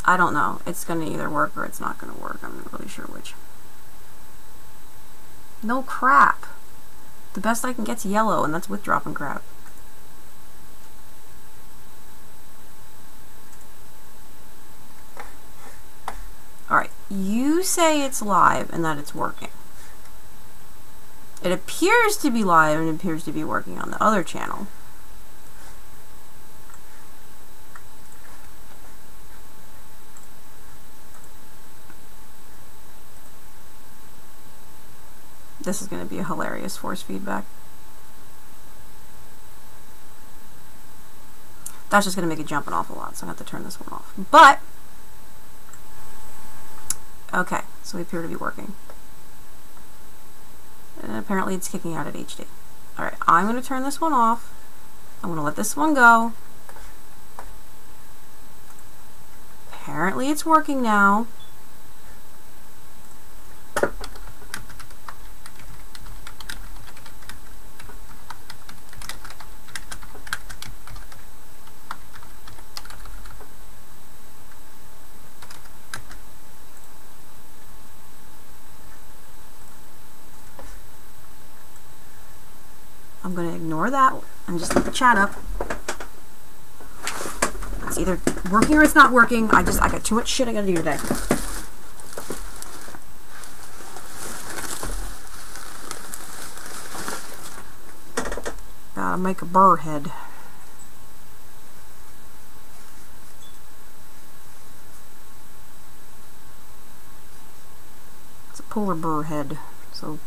I don't know. It's going to either work or it's not going to work. I'm not really sure which. No crap. The best I can get's yellow, and that's with dropping crap. Alright, you say it's live and that it's working. It appears to be live and it appears to be working on the other channel. This is going to be a hilarious force feedback. That's just going to make it jump an awful lot, so I have to turn this one off. But, okay, so we appear to be working. And apparently it's kicking out at HD. Alright, I'm going to turn this one off. I'm going to let this one go. Apparently it's working now. I'm going to ignore that and just let the chat up. It's either working or it's not working. I got too much shit I gotta do today. Gotta make a burr head. It's a polar burr head, so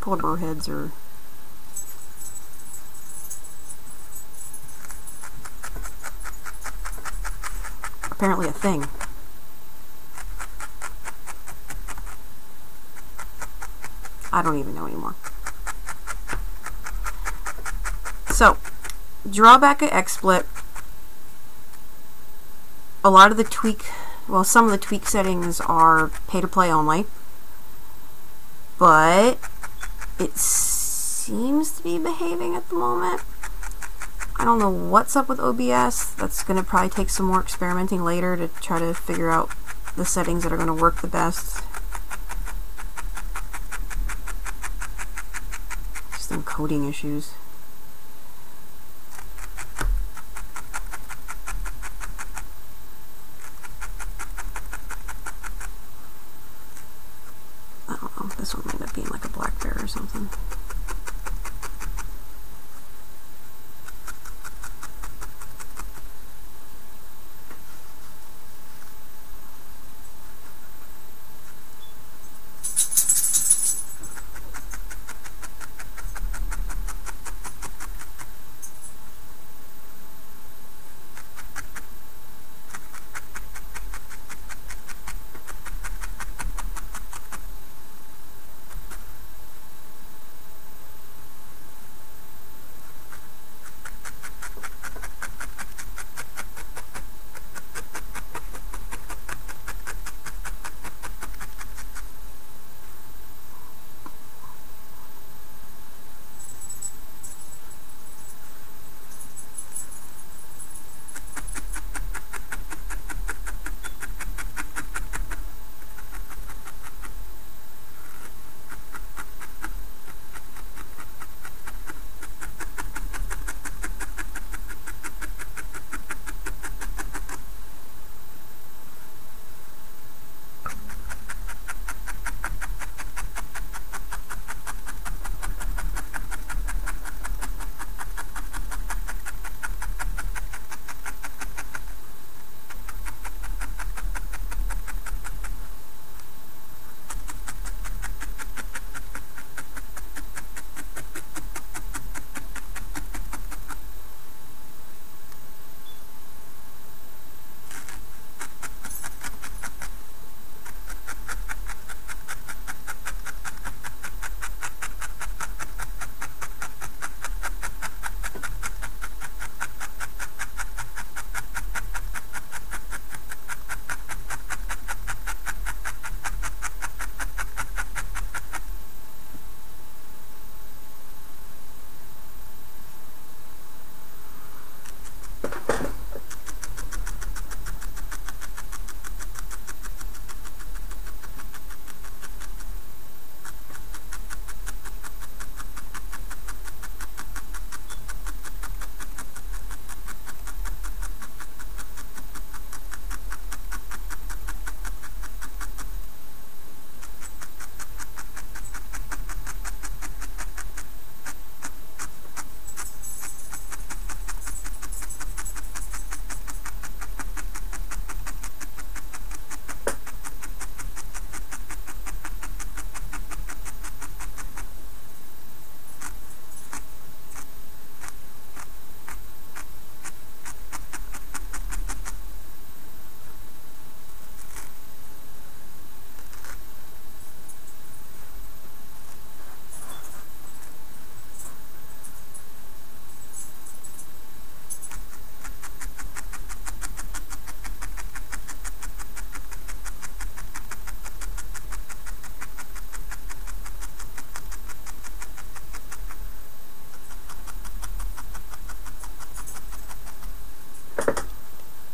polar burr heads are apparently a thing. I don't even know anymore. So, drawback of XSplit. A lot of the tweak, well, some of the tweak settings are pay to play only. But it seems to be behaving at the moment. I don't know what's up with OBS. That's going to probably take some more experimenting later to try to figure out the settings that are going to work the best. Just some coding issues. I don't know. This one might end up being like a black bear or something.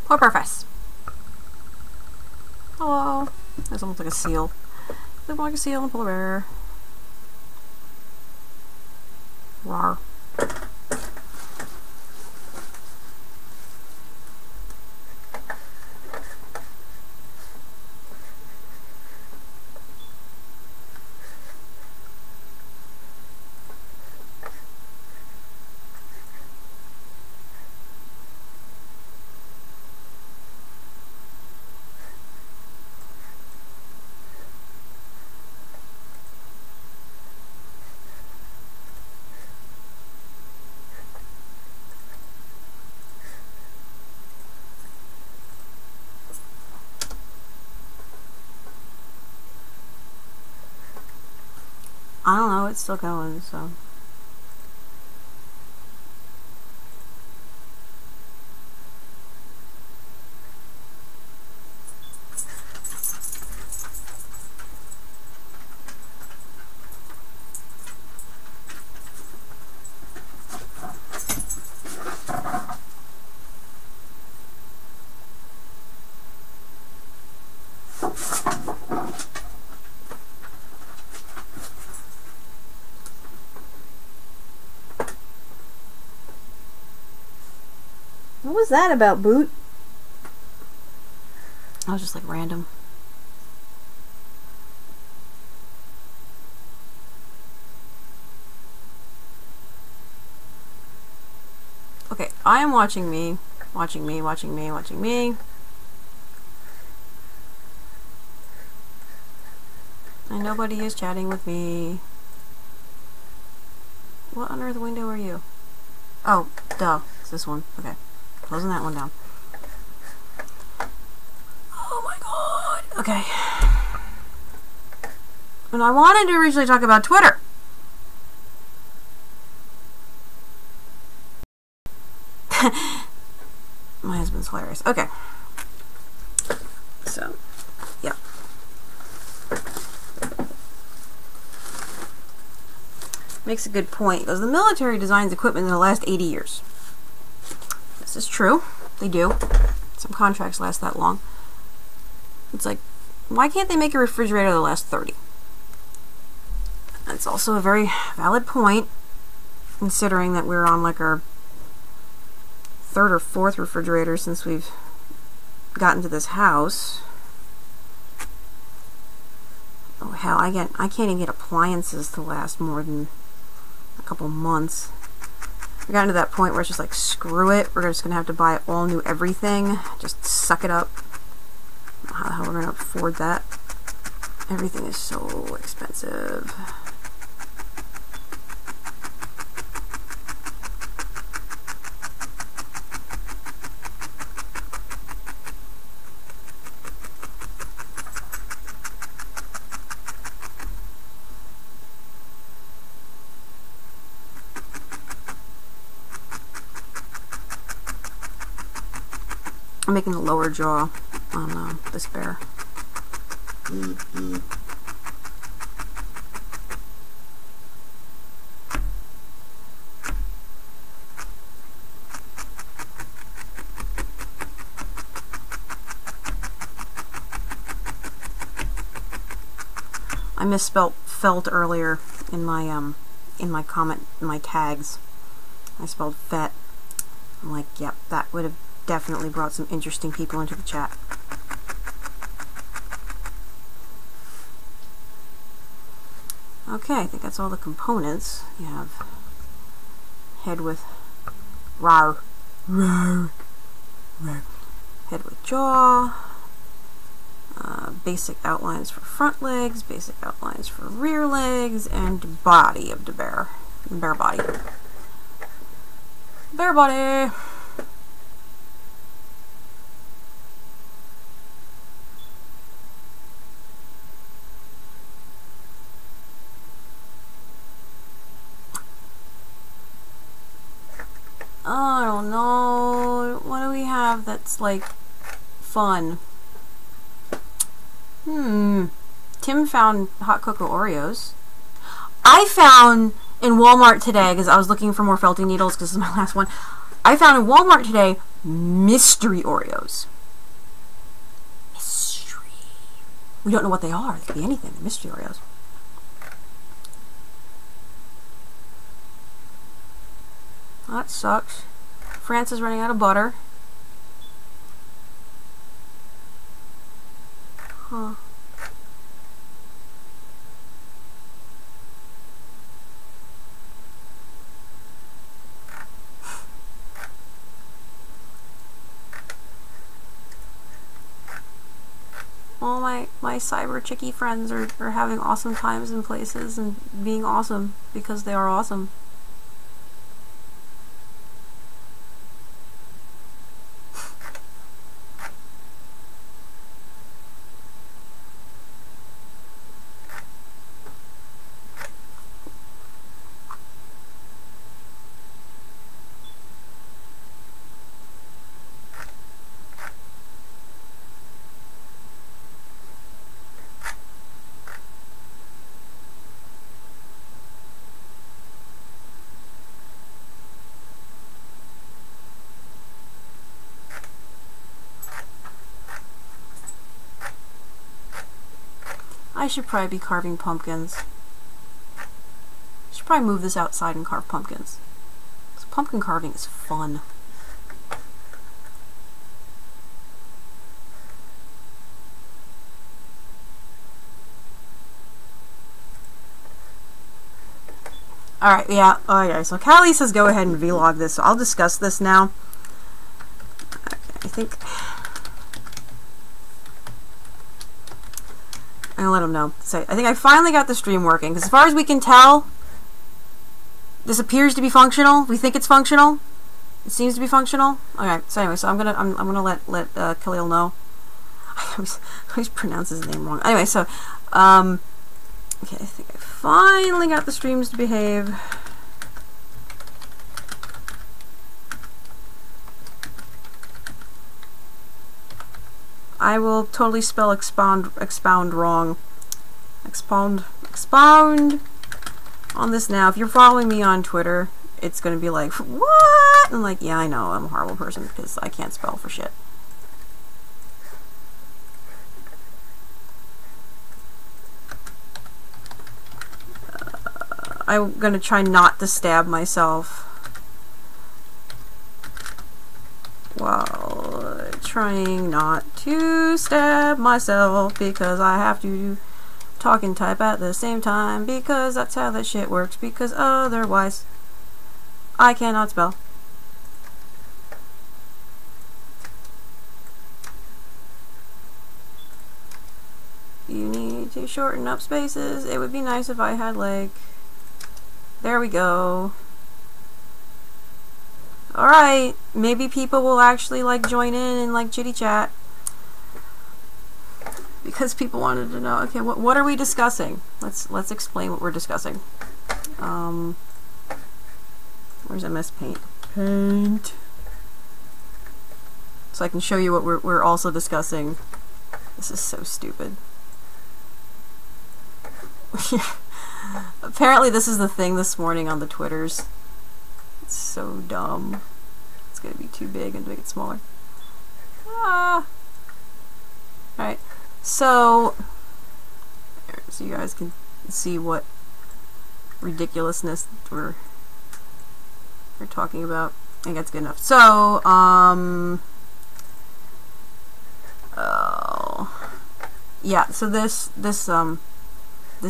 Poor bear face. Hello. That's almost like a seal. Look like a seal and a polar bear. Rawr. I don't know, it's still going, so. What was that about, Boot? I was just like random. Okay, I am watching me, watching me, watching me, watching me. And nobody is chatting with me. What on earth window are you? Oh, duh. It's this one. Okay. Closing that one down. Oh my god. Okay. And I wanted to originally talk about Twitter. My husband's hilarious. Okay. So, yeah. Makes a good point. Because the military designs equipment in the last 80 years. This is true. They do. Some contracts last that long. It's like, why can't they make a refrigerator that lasts 30? That's also a very valid point, considering that we're on like our 3rd or 4th refrigerator since we've gotten to this house. Oh hell, I can't even get appliances to last more than a couple months. We got to that point where it's just like, screw it, we're just gonna have to buy all new everything. Just suck it up. I don't know how the hell we're gonna afford that. Everything is so expensive. I'm making the lower jaw on this bear. I misspelled felt earlier in my comment, in my tags. I spelled fet. I'm like, yep, that would have definitely brought some interesting people into the chat. Okay, I think that's all the components. You have head with rawr, rawr, rawr. Head with jaw, basic outlines for front legs, basic outlines for rear legs, and body of the bear. Bear body. Bear body! I don't know. What do we have that's like fun? Tim found hot cocoa Oreos. I found in Walmart today, because I was looking for more felting needles because this is my last one, I found in Walmart today mystery Oreos. Mystery. We don't know what they are. They could be anything. They're mystery Oreos. That sucks. France is running out of butter. Huh. All my cyber chicky friends are having awesome times in places and being awesome because they are awesome. I should probably be carving pumpkins. I should probably move this outside and carve pumpkins. So pumpkin carving is fun. Alright, yeah. Oh yeah, so Callie says go ahead and vlog this, so I'll discuss this now. Okay, I think I'm gonna let him know. So I think I finally got the stream working, because as far as we can tell, this appears to be functional. We think it's functional. It seems to be functional. Okay, so anyway, so I'm gonna let Khalil know. I always pronounce his name wrong. Anyway, so okay, I think I finally got the streams to behave. I will totally spell expound wrong. Expound on this now. If you're following me on Twitter, it's going to be like, what? I'm like, yeah, I know, I'm a horrible person because I can't spell for shit. I'm going to try not to stab myself while trying not to stab myself, because I have to talk and type at the same time, because that's how that shit works, because otherwise I cannot spell. You need to shorten up spaces. It would be nice if I had, like, there we go. Alright, maybe people will actually, like, join in and, like, chitty chat. Because people wanted to know, okay, what are we discussing? Let's explain what we're discussing. Where's MS Paint? Paint. So I can show you what we're also discussing. This is so stupid. Apparently this is the thing this morning on the Twitters. It's so dumb. It's gonna be too big and make it smaller. Ah. Alright. So you guys can see what ridiculousness we're talking about. I think that's good enough. So, yeah, so this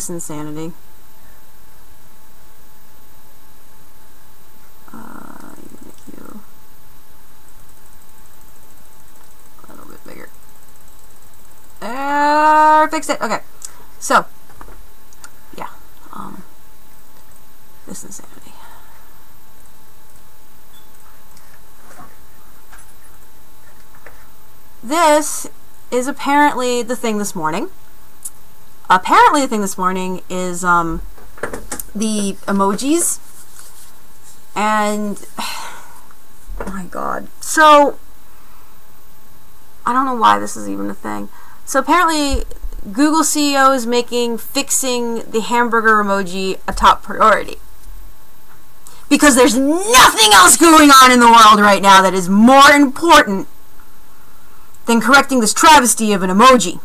insanity. Make you a little bit bigger. Fixed it. Okay. So, yeah. This insanity. This is apparently the thing this morning. Apparently the thing this morning is the emojis. And oh my god. So I don't know why this is even a thing. So apparently Google CEO is making fixing the hamburger emoji a top priority. Because there's nothing else going on in the world right now that is more important than correcting this travesty of an emoji.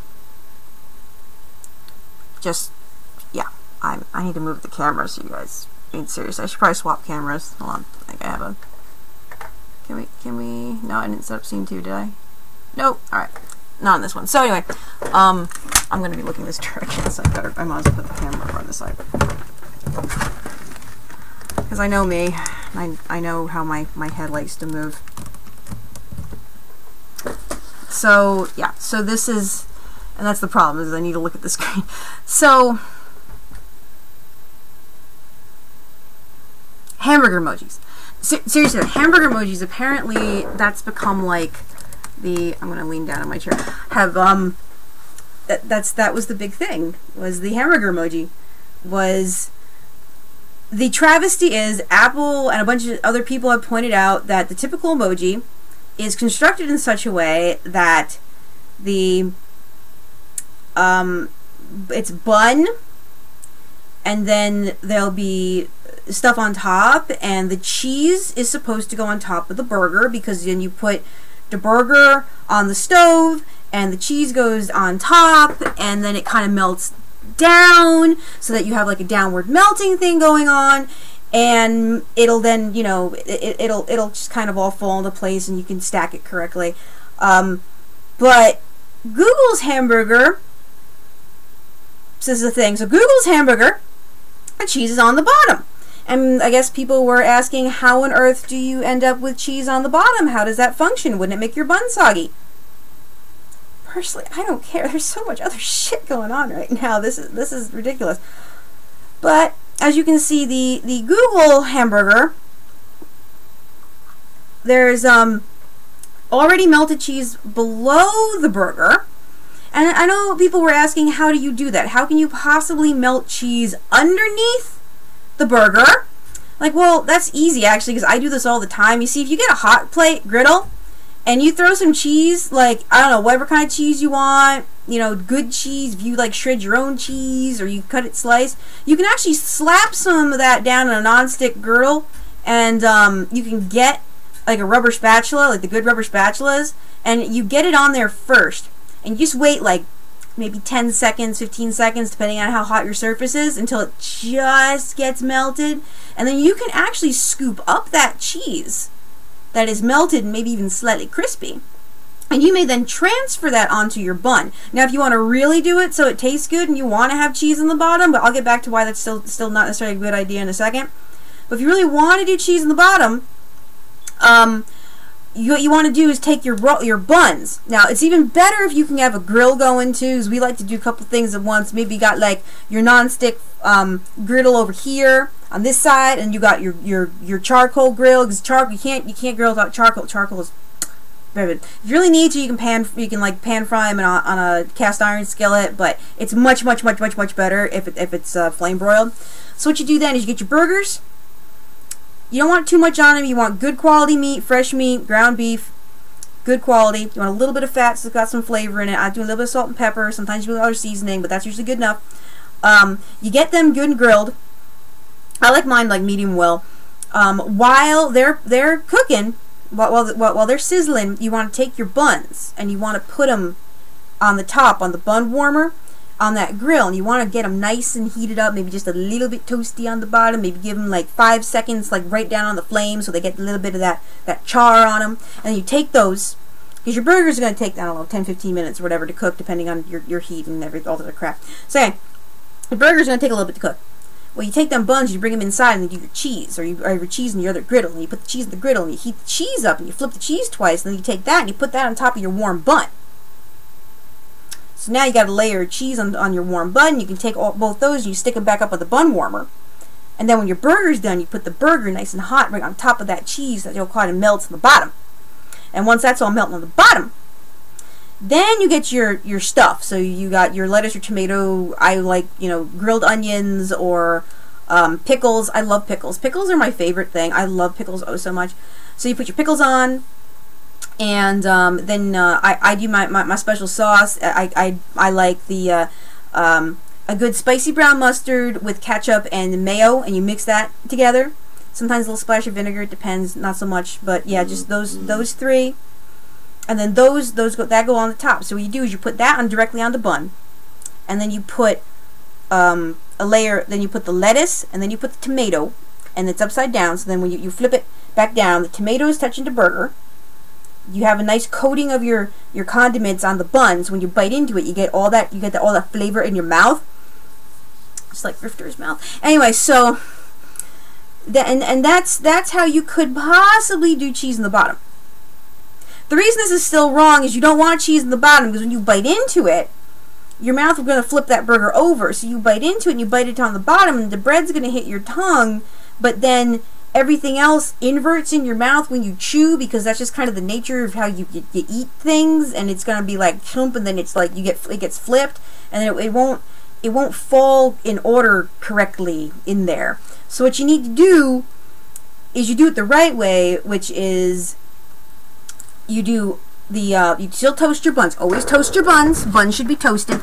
Just, yeah, I need to move the camera so you guys being serious. I should probably swap cameras. Hold on, I think I have a, can we, no, I didn't set up scene 2, did I? Nope, alright, not on this one. So anyway, I'm going to be looking this direction, so I might as well put the camera over on this side. Because I know me, I know how my head likes to move. So, yeah, so this is, and that's the problem, is I need to look at the screen. So, hamburger emojis. Seriously, hamburger emojis, apparently that's become like the, I'm going to lean down in my chair, have, that was the big thing, was the hamburger emoji. Was, the travesty is, Apple and a bunch of other people have pointed out that the typical emoji is constructed in such a way that the, it's bun, and then there'll be stuff on top, and the cheese is supposed to go on top of the burger, because then you put the burger on the stove and the cheese goes on top, and then it kind of melts down so that you have like a downward melting thing going on, and it'll then, you know, it'll just kind of all fall into place and you can stack it correctly. But Google's hamburger, this is the thing, so Google's hamburger, the cheese is on the bottom. And I guess people were asking, how on earth do you end up with cheese on the bottom? How does that function? Wouldn't it make your bun soggy? Personally, I don't care. There's so much other shit going on right now. This is ridiculous. But as you can see, the Google hamburger, there's already melted cheese below the burger. And I know people were asking, how do you do that? How can you possibly melt cheese underneath the burger? Like, well, that's easy actually, because I do this all the time. You see, if you get a hot plate griddle and you throw some cheese, like, I don't know, whatever kind of cheese you want, you know, good cheese, if you like shred your own cheese or you cut it sliced, you can actually slap some of that down in a non-stick griddle, and you can get like a rubber spatula, like the good rubber spatulas, and you get it on there first, and you just wait like maybe 10 seconds, 15 seconds, depending on how hot your surface is, until it just gets melted. And then you can actually scoop up that cheese that is melted and maybe even slightly crispy. And you may then transfer that onto your bun. Now, if you want to really do it so it tastes good and you want to have cheese on the bottom, but I'll get back to why that's still not necessarily a good idea in a second. But if you really want to do cheese on the bottom, what you want to do is take your buns. Now, it's even better if you can have a grill going too, because we like to do a couple things at once. Maybe you got like your non-stick griddle over here on this side, and you got your charcoal grill, because you can't grill without charcoal. Charcoal is very good. If you really need to, you can pan fry them on a cast iron skillet, but it's much better if it's flame broiled. So what you do then is you get your burgers. You don't want too much on them. You want good quality meat, fresh meat, ground beef, good quality. You want a little bit of fat so it's got some flavor in it. I do a little bit of salt and pepper. Sometimes you do other seasoning, but that's usually good enough. You get them good and grilled. I like mine like medium well. While they're cooking, while they're sizzling, you want to take your buns and you want to put them on the top, on the bun warmer, on that grill, and you want to get them nice and heated up, maybe just a little bit toasty on the bottom, maybe give them like 5 seconds, like right down on the flame, so they get a little bit of that char on them. And then you take those, because your burgers are going to take, I don't know, 10-15 minutes or whatever to cook, depending on your heat and all the crap. So anyway, the burger's going to take a little bit to cook. Well, you take them buns, you bring them inside, and you do your cheese, or your cheese in your other griddle, and you put the cheese in the griddle, and you heat the cheese up, and you flip the cheese twice, and then you take that and you put that on top of your warm bun. So now you got a layer of cheese on your warm bun. You can take both those and you stick them back up with the bun warmer. And then when your burger's done, you put the burger nice and hot right on top of that cheese that you'll kind of melts on the bottom. And once that's all melting on the bottom, then you get your stuff. So you got your lettuce or tomato. I like, you know, grilled onions or pickles. I love pickles. Pickles are my favorite thing. I love pickles oh so much. So you put your pickles on. And then I do my special sauce. I like the a good spicy brown mustard with ketchup and mayo, and you mix that together. Sometimes a little splash of vinegar. It depends, not so much. But yeah, just those three, and then that go on the top. So what you do is you put that on directly on the bun, and then you put a layer. Then you put the lettuce, and then you put the tomato, and it's upside down. So then when you flip it back down, the tomato is touching the burger. You have a nice coating of your condiments on the buns. When you bite into it, you get all that all that flavor in your mouth. It's like Grifter's mouth. Anyway, so that's how you could possibly do cheese in the bottom. The reason this is still wrong is you don't want cheese in the bottom, because when you bite into it, your mouth is going to flip that burger over. So you bite into it and you bite it on the bottom, and the bread's going to hit your tongue, but then everything else inverts in your mouth when you chew, because that's just kind of the nature of how you eat things, and it's going to be like chump, and then it's like it gets flipped, and then it won't fall in order correctly in there. So what you need to do is you do it the right way, which is you still toast your buns. Always toast your buns. Buns should be toasted.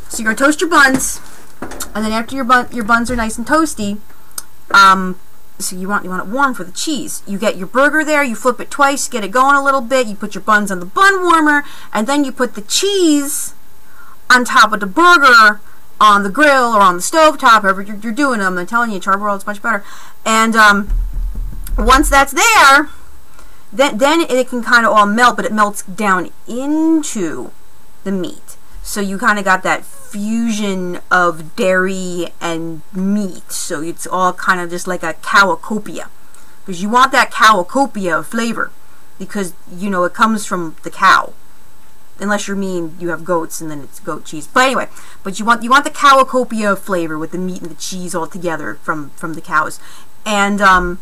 So you're gonna toast your buns, and then after your buns are nice and toasty, so you want it warm for the cheese. You get your burger there, you flip it twice, get it going a little bit, you put your buns on the bun warmer, and then you put the cheese on top of the burger on the grill or on the stove top, however you're doing them. I'm telling you, charbroil is much better. And once that's there, then it can kind of all melt, but it melts down into the meat. So you kind of got that fusion of dairy and meat. So it's all kind of just like a cowacopia, because you want that cowacopia of flavor, because you know it comes from the cow. Unless you have goats and then it's goat cheese. But anyway, but you want the cowacopia of flavor with the meat and the cheese all together from the cows. And I'm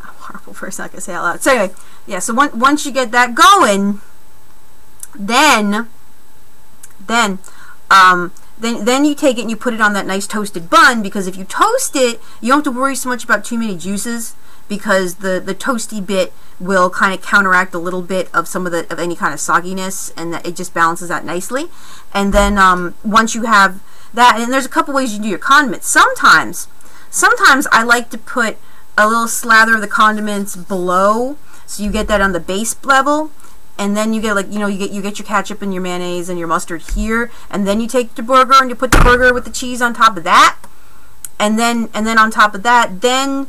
a horrible person, I can say out loud. So anyway, yeah. So once you get that going, then you take it and you put it on that nice toasted bun, because if you toast it, you don't have to worry so much about too many juices, because the toasty bit will kind of counteract a little bit of any kind of sogginess, and that it just balances out nicely. And then once you have that, and there's a couple ways you can do your condiments. Sometimes I like to put a little slather of the condiments below, so you get that on the base level, and then you get you get your ketchup and your mayonnaise and your mustard here, and then you take the burger and you put the burger with the cheese on top of that, and then on top of that, then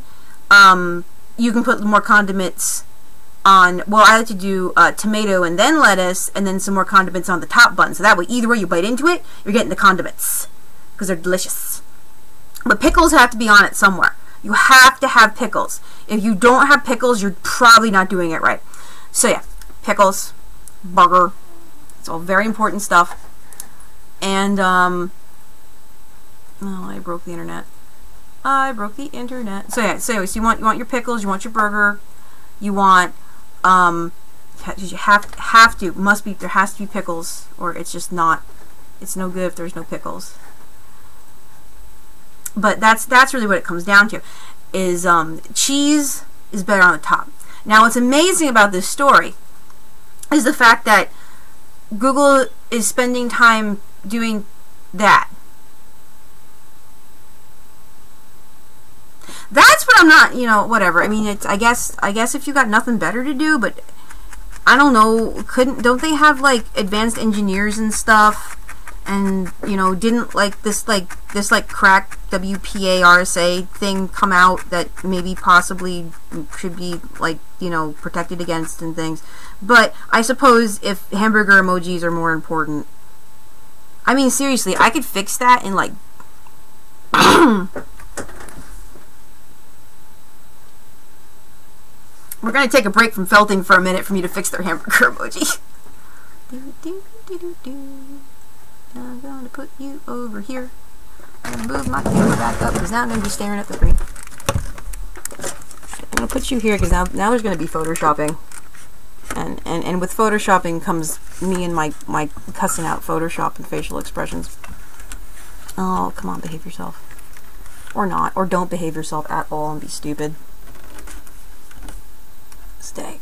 you can put more condiments on. Well, I like to do tomato and then lettuce, and then some more condiments on the top bun. So that way, either way you bite into it, you're getting the condiments, because they're delicious. But pickles have to be on it somewhere. You have to have pickles. If you don't have pickles, you're probably not doing it right. So yeah, pickles, burger, it's all very important stuff. And oh, I broke the internet. So yeah, so you want your pickles, you want your burger, you want you have to there has to be pickles, or it's just not, it's no good if there's no pickles. But that's really what it comes down to, is cheese is better on the top. Now what's amazing about this story is the fact that Google is spending time doing that. That's what I'm not, whatever. I mean, it's, I guess if you got nothing better to do, but I don't know, don't they have like advanced engineers and stuff? And, didn't like this crack WPA RSA thing come out that maybe possibly should be like, protected against and things. But I suppose if hamburger emojis are more important, I mean, seriously, I could fix that in like we're going to take a break from felting for a minute for me to fix their hamburger emoji. I'm going to put you over here. I'm going to move my camera back up, because now I'm going to be staring at the screen. I'm going to put you here, because now there's going to be photoshopping. And with photoshopping comes me and my cussing out Photoshop and facial expressions. Oh, come on, behave yourself. Or not. Or don't behave yourself at all and be stupid. Stay.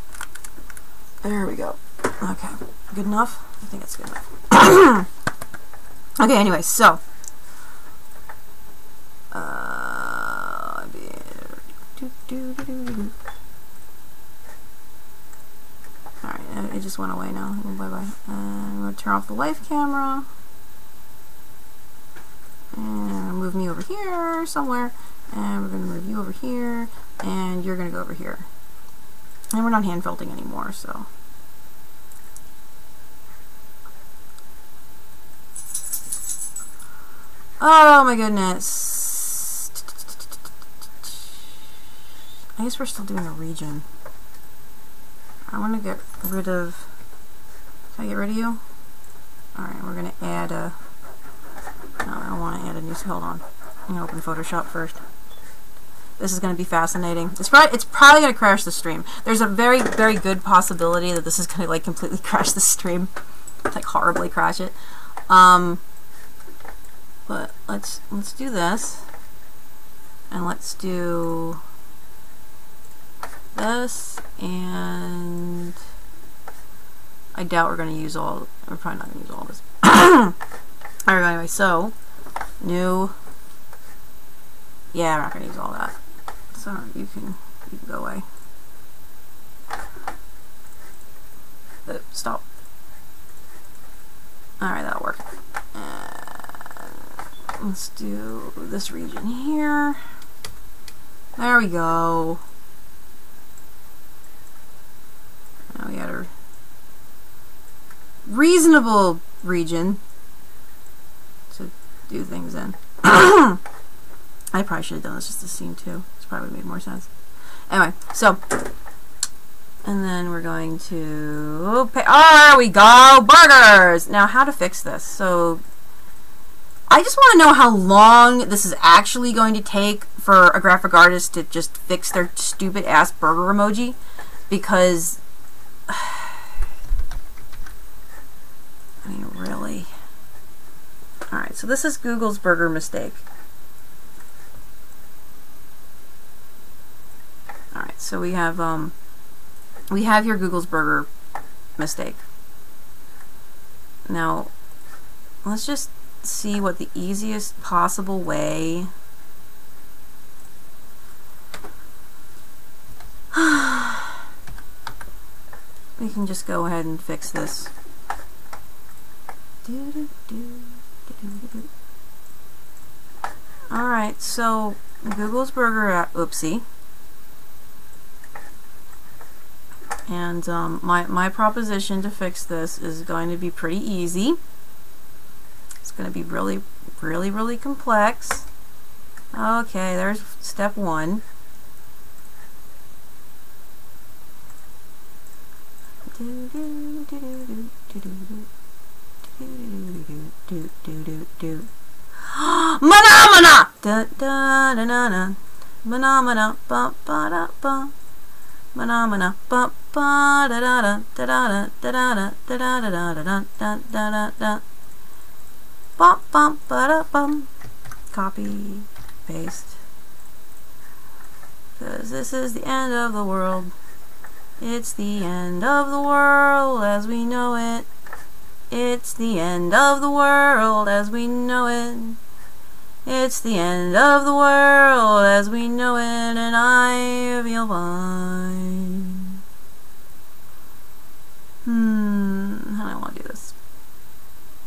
There we go. Okay. Good enough? I think it's good enough. Okay, anyway, so it just went away now. Oh, bye-bye. I'm going to turn off the live camera. And move me over here somewhere. And we're going to move you over here. And you're going to go over here. And we're not hand felting anymore, so. Oh my goodness. I guess we're still doing a region. I want to get rid of... Can I get rid of you? Alright, we're going to add a... No, I don't want to add a new... Hold on. I'm going to open Photoshop first. This is going to be fascinating. It's probably going to crash the stream. There's a very, very good possibility that this is going to like completely crash the stream. Like horribly crash it. But let's do this. And let's do this, and I doubt we're going to use all, we're probably not going to use all this. Alright, anyway, so, new, yeah, I'm not going to use all that. So, you can go away. Stop. Alright, that'll work. Let's do this region here. There we go. Now we got a reasonable region to do things in. I probably should have done this just as scene too. This probably would have made more sense. Anyway, so, and then we're going to pay. Oh, there we go! Burgers! Now, how to fix this? So, I just want to know how long this is actually going to take for a graphic artist to just fix their stupid ass burger emoji, because I mean, really. Alright, so this is Google's burger mistake. Alright, so we have here Google's burger mistake. Now, let's just see what the easiest possible way we can just go ahead and fix this. Alright, so Google's burger, oopsie. And my proposition to fix this is going to be pretty easy. It's going to be really, really, really complex. Okay, there's step one. Manamana! Da da da da da. Manamana ba ba da ba. Manamana ba ba da da da da da da da da da da da da da da da. Bum bum ba da bum. Copy, paste. Because this is the end of the world. It's the end of the world as we know it. It's the end of the world as we know it. It's the end of the world as we know it, and I feel fine. How do I want to do this?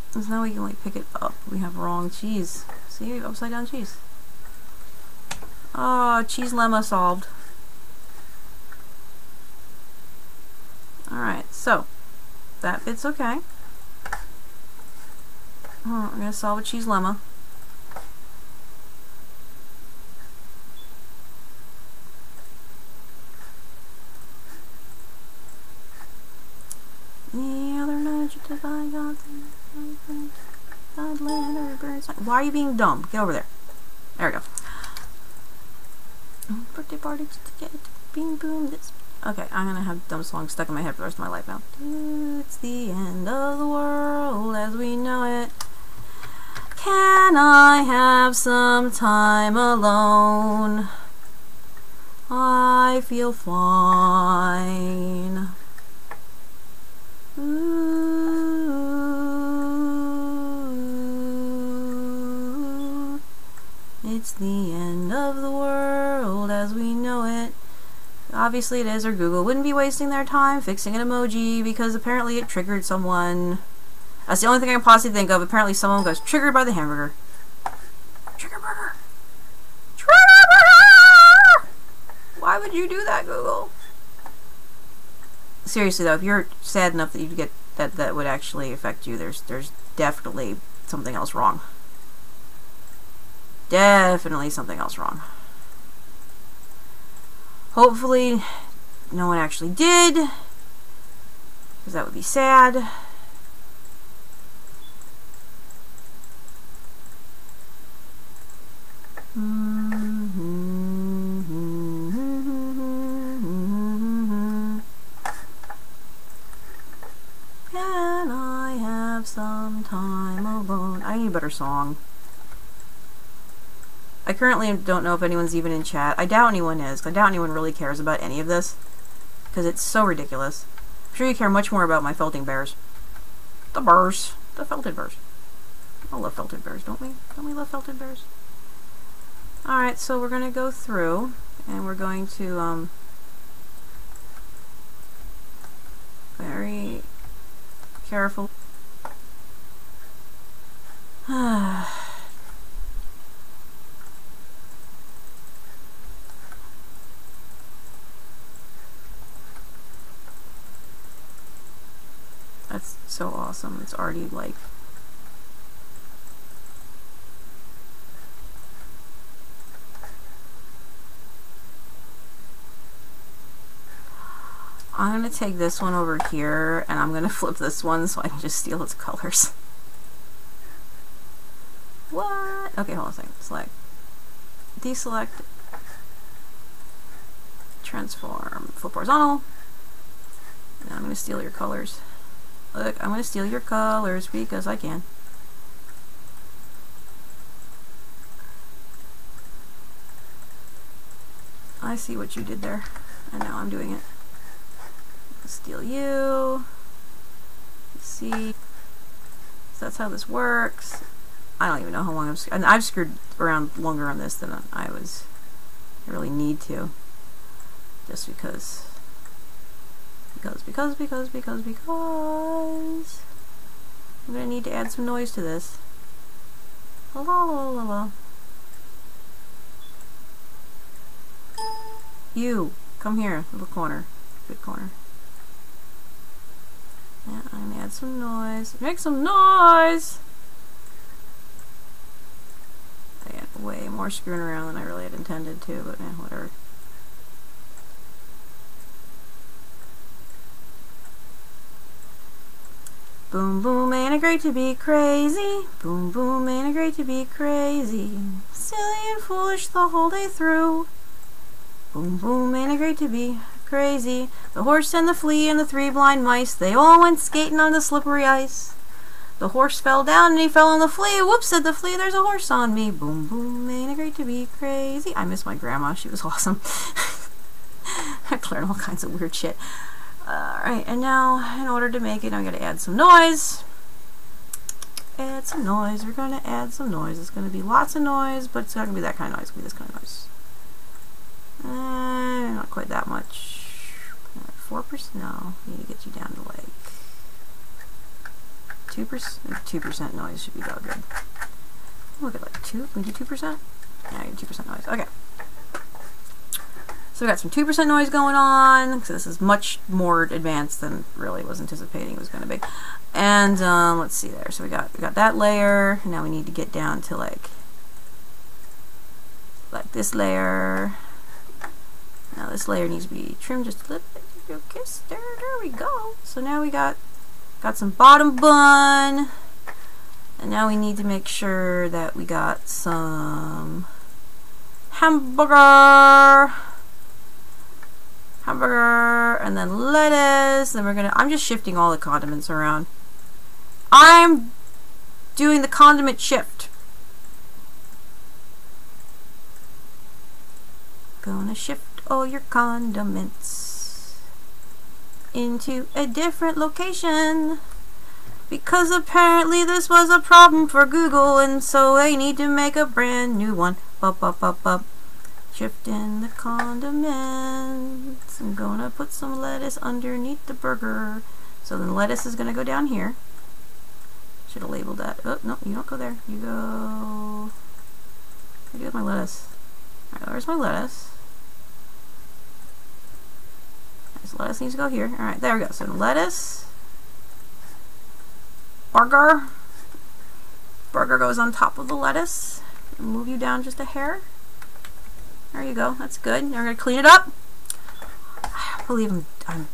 Because now we can like pick it up. We have wrong cheese. See, upside down cheese. Oh, cheese lemma solved. Alright, so that bit's okay. I'm going to solve a cheese lemma. The other night you took I got why are you being dumb? Get over there. There we go. Birthday party to get beam boom this. Okay, I'm gonna have dumb songs stuck in my head for the rest of my life now. It's the end of the world as we know it. Can I have some time alone? I feel fine. Ooh, it's the end of the world as we know it. Obviously it is, or Google wouldn't be wasting their time fixing an emoji because apparently it triggered someone. That's the only thing I can possibly think of. Apparently someone goes triggered by the hamburger. Trigger burger. Trigger burger! Why would you do that, Google? Seriously though, if you're sad enough that you get that would actually affect you, there's definitely something else wrong. Definitely something else wrong. Hopefully no one actually did, because that would be sad. Can I have some time alone? I need a better song. I currently don't know if anyone's even in chat. I doubt anyone is. I doubt anyone really cares about any of this, because it's so ridiculous. I'm sure you care much more about my felting bears. The bears. The felted bears. I love felted bears, don't we? Don't we love felted bears? Alright, so we're going to go through, and we're going to, very careful. That's so awesome. It's already like... I'm going to take this one over here, and I'm going to flip this one so I can just steal its colors. What? Okay, hold on a second. Select. Deselect. Transform. Flip horizontal. And I'm going to steal your colors. Look, I'm going to steal your colors because I can. I see what you did there, and now I'm doing it. Steal you. See, so that's how this works. I don't even know how long I've screwed around longer on this than I really need to, just because I'm gonna need to add some noise to this. La la la la la. You come here, little corner, good corner. Yeah, I'm gonna add some noise. Make some noise! I had way more screwing around than I really had intended to, but whatever. Boom boom, ain't it great to be crazy? Boom boom, ain't it great to be crazy? Silly and foolish the whole day through. Boom boom, ain't it great to be crazy? The horse and the flea and the three blind mice, they all went skating on the slippery ice. The horse fell down and he fell on the flea. Whoops, said the flea, there's a horse on me. Boom boom, ain't it great to be crazy? I miss my grandma, she was awesome. I learned all kinds of weird shit. Alright, and now in order to make it, I'm going to add some noise. Add some noise. We're going to add some noise. It's going to be lots of noise, but it's not going to be that kind of noise. It's going to be this kind of noise. Not quite that much. 4%? No, we need to get you down to like 2%. 2% noise should be about good. Look at like 2. Can we do 2%? Yeah, 2% noise. Okay. So we got some 2% noise going on, because this is much more advanced than really was anticipating it was going to be. And let's see there. So we got that layer. Now we need to get down to like this layer. Now this layer needs to be trimmed just a little bit. Okay, there we go. So now we got some bottom bun, and now we need to make sure that we got some hamburger, and then lettuce. Then I'm just shifting all the condiments around. I'm doing the condiment shift. Gonna shift all your condiments into a different location, because apparently this was a problem for Google, and so they need to make a brand new one. Bup, bup, bup, bup. Shifting the condiments. I'm gonna put some lettuce underneath the burger. So then lettuce is gonna go down here. Should have labeled that. Oh, no, you don't go there. You go... Where'd you get my lettuce? Alright, where's my lettuce? So lettuce needs to go here. Alright, there we go. So lettuce. Burger. Burger goes on top of the lettuce. Move you down just a hair. There you go. That's good. Now we're going to clean it up. I can't believe I'm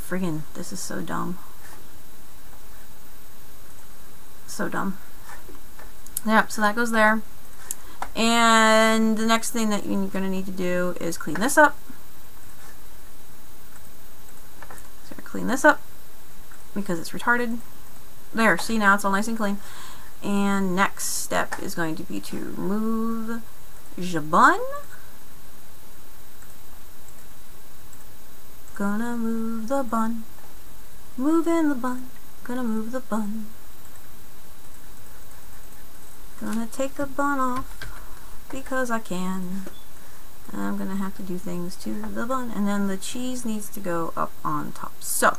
friggin', this is so dumb. So dumb. Yep, so that goes there. And the next thing that you're going to need to do is clean this up. So clean this up because it's retarded. There, see, now it's all nice and clean. And next step is going to be to remove the bun. Gonna move the bun. Moving the bun. Gonna move the bun. Gonna take the bun off because I can. I'm gonna have to do things to the bun. And then the cheese needs to go up on top. So,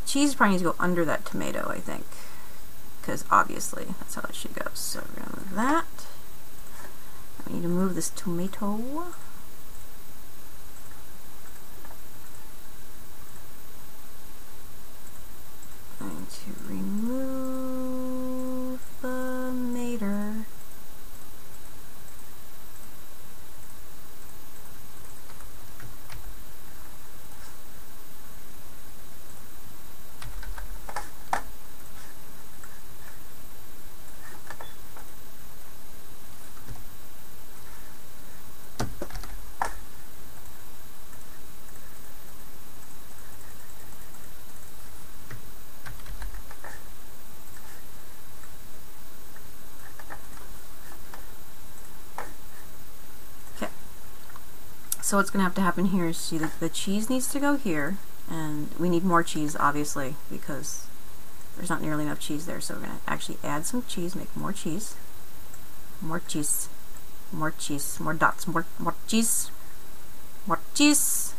cheese probably needs to go under that tomato, I think. Because obviously that's how it should go. So we're going to move that. I need to move this tomato. Going to remove the mater. So what's going to have to happen here is, see, the cheese needs to go here, and we need more cheese, obviously, because there's not nearly enough cheese there. So we're going to actually add some cheese, make more cheese, more cheese, more cheese, more dots, more cheese, more cheese,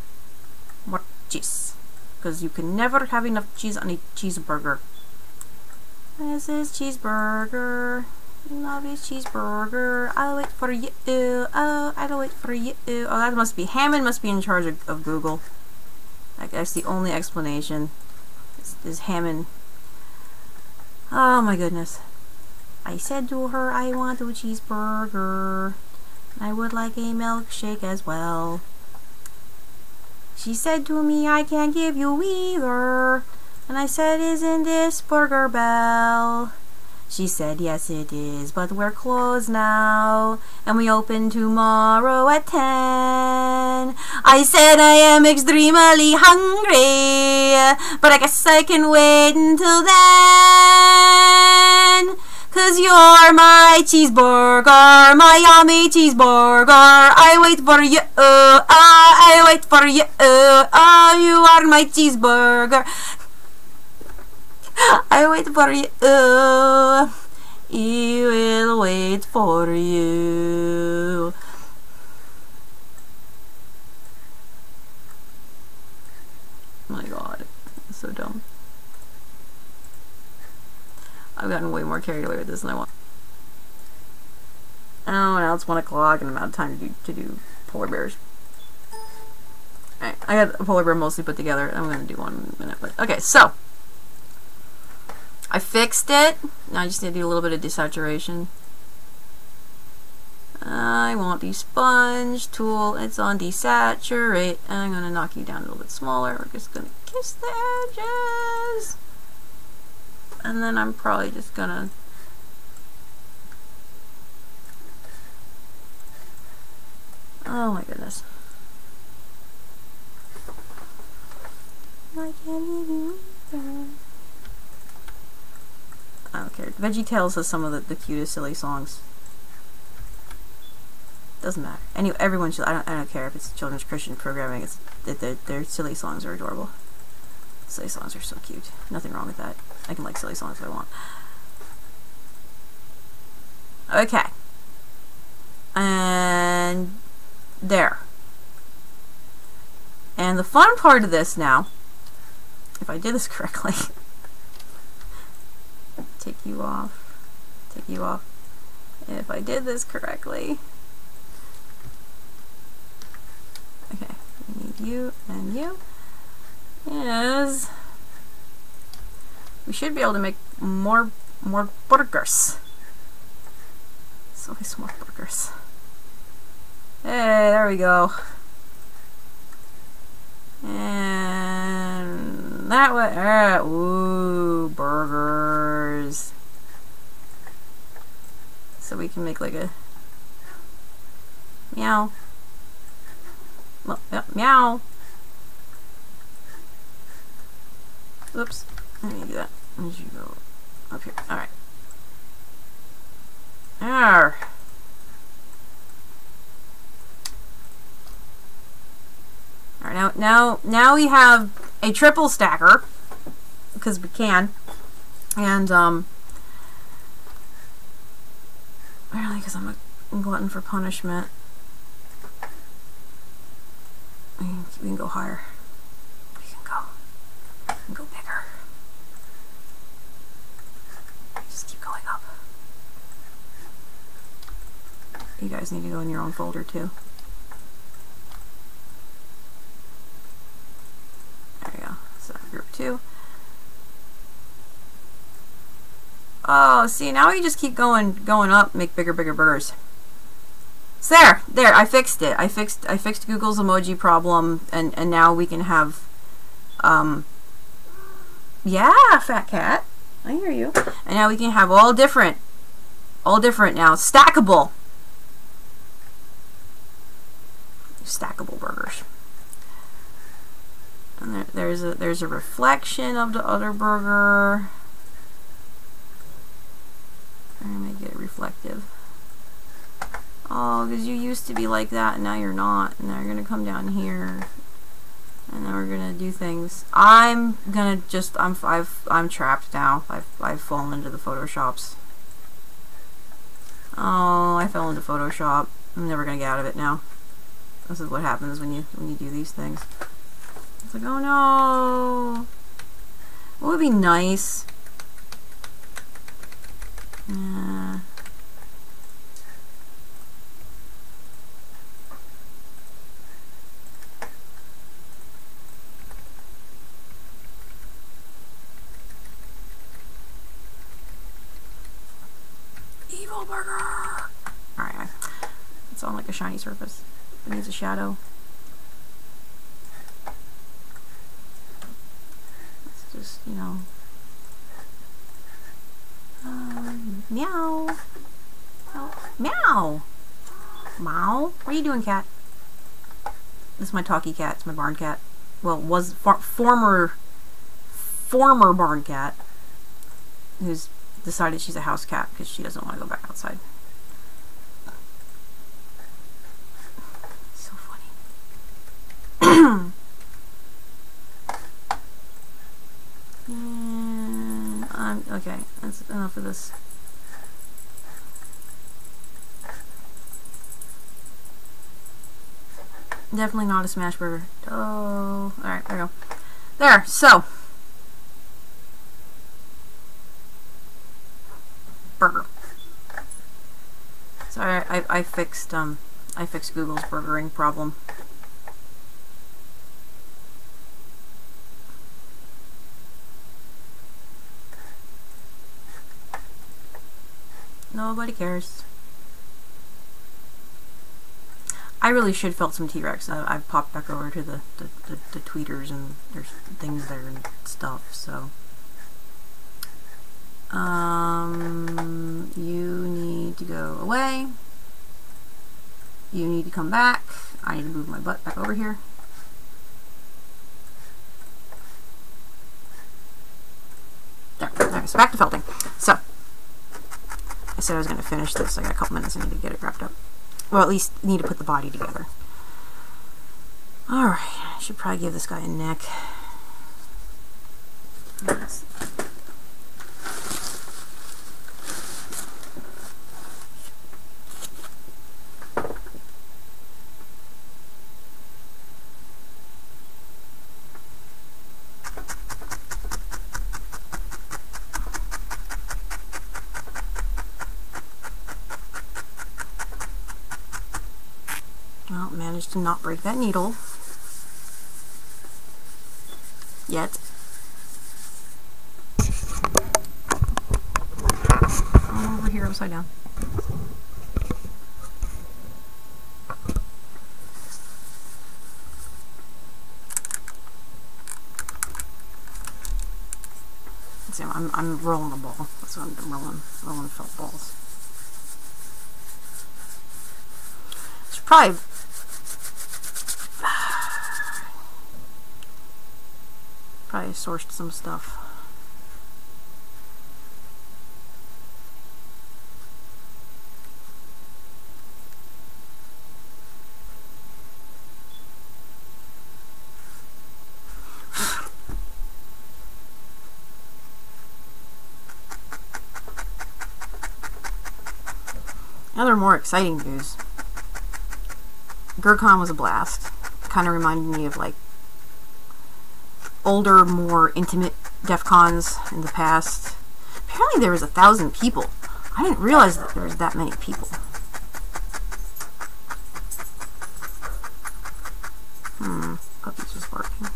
more cheese, because you can never have enough cheese on a cheeseburger. This is cheeseburger. Love is cheeseburger. I'll wait for you. Oh, I'll wait for you. Oh, that must be Hammond. Must be in charge of Google. Like, that's the only explanation. Is Hammond. Oh my goodness. I said to her, I want a cheeseburger. I would like a milkshake as well. She said to me, I can't give you either. And I said, isn't this Burger Bell? She said, yes it is, but we're closed now, and we open tomorrow at 10. I said I am extremely hungry, but I guess I can wait until then. 'Cause you're my cheeseburger, my yummy cheeseburger. I wait for you, I wait for you, you are my cheeseburger. I wait for you. He will wait for you. My God, it's so dumb. I've gotten way more carried away with this than I want. Oh, now it's 1 o'clock and I'm out of time to do polar bears. Alright, I got a polar bear mostly put together. I'm gonna do one in a minute, but okay, so I fixed it. Now I just need to do a little bit of desaturation. I want the sponge tool. It's on desaturate. And I'm going to knock you down a little bit smaller. We're just going to kiss the edges. And then I'm probably just going to... Oh my goodness. I can't even... I don't care. VeggieTales has some of the cutest silly songs. Doesn't matter. Anyway, everyone should. I don't care if it's children's Christian programming. It's their silly songs are adorable. Silly songs are so cute. Nothing wrong with that. I can like silly songs if I want. Okay. And There. And the fun part of this now, if I did this correctly, take you off. If I did this correctly, okay, we need you and you, is we should be able to make more burgers. So it's more burgers. Hey, there we go. And that way, ooh, burgers. So we can make like a meow. Well, yep, meow. Oops, let me do that. As you go up here. All right. Arr. All right, now we have a triple stacker because we can, and really because I'm a glutton for punishment. We can go higher. We can go bigger. Just keep going up. You guys need to go in your own folder too. There you go. So group 2. Oh, see, now we just keep going up, make bigger burgers. So there, I fixed it. I fixed Google's emoji problem, and now we can have, yeah, fat cat, I hear you. And now we can have all different now, stackable burgers. And there's a reflection of the other burger. I'm gonna make it reflective. Oh, because you used to be like that and now you're not. And now you're gonna come down here, and then we're gonna do things. I'm trapped now. I've fallen into the Photoshops. Oh, I fell into Photoshop. I'm never gonna get out of it now. This is what happens when you do these things. It's like, oh no. What would be nice? Evil burger! Alright, it's on like a shiny surface. It needs a shadow. Let's just, you know. Meow. Oh, meow. Meow. What are you doing, cat? This is my talkie cat. It's my barn cat. Well, was former barn cat, who's decided she's a house cat because she doesn't want to go back outside. So funny. Okay, that's enough of this. Definitely not a smash burger. Oh, alright, there we go. There, so. Burger. Sorry, I fixed Google's burgering problem. Nobody cares. I really should felt some T-Rex. I've popped back over to the tweeters, and there's things there and stuff, so. You need to go away. You need to come back. I need to move my butt back over here. There. Okay, so back to felting. So, I said I was going to finish this. I got a couple minutes. I need to get it wrapped up. Well, at least need to put the body together. Alright, I should probably give this guy a neck. Yes. Well, managed to not break that needle. Yet. Over here, upside down. See, I'm rolling a ball. That's what I'm rolling felt balls. It's probably sourced some stuff. Other more exciting news. GurCon was a blast. Kind of reminded me of like older, more intimate DEF CONs in the past. Apparently there was 1,000 people. I didn't realize that there was that many people. Puppy's just barking.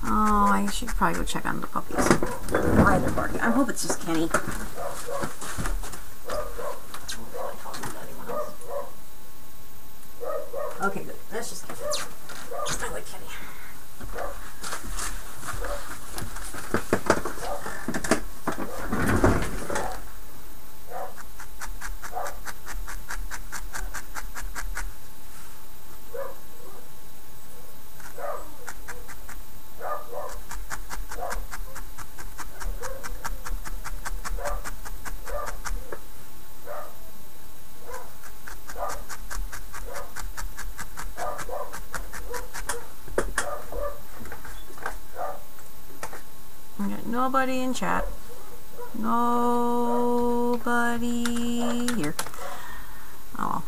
Oh, I should probably go check on the puppies. Why they're barking. I hope it's just Kenny. Okay, good. That's just Kenny. I like Kenny. Nobody in chat. Nobody here. Oh well.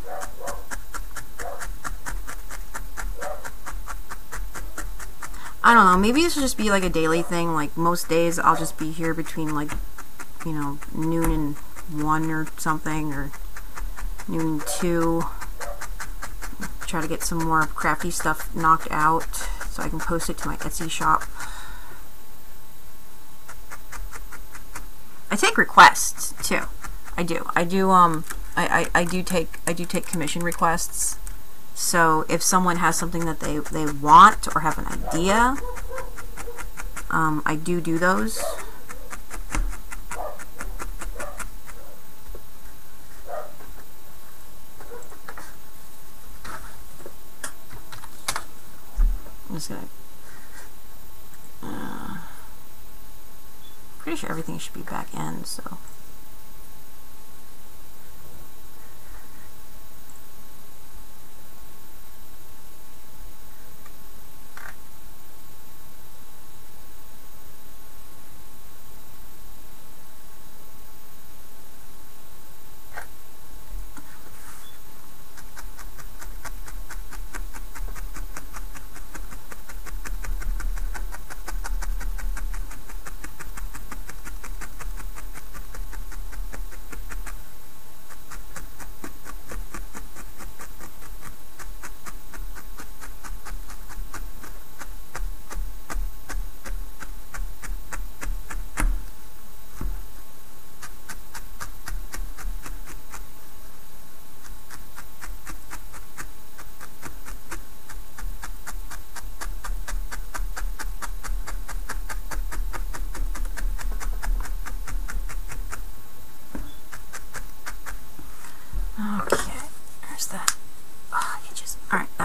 I don't know. Maybe this should just be like a daily thing. Like most days, I'll just be here between like, you know, noon and 1 or something, or noon and 2. Try to get some more crafty stuff knocked out so I can post it to my Etsy shop. I take requests too. I do take commission requests. So if someone has something that they want or have an idea, I do those. I'm just gonna. Pretty sure everything should be back end, so.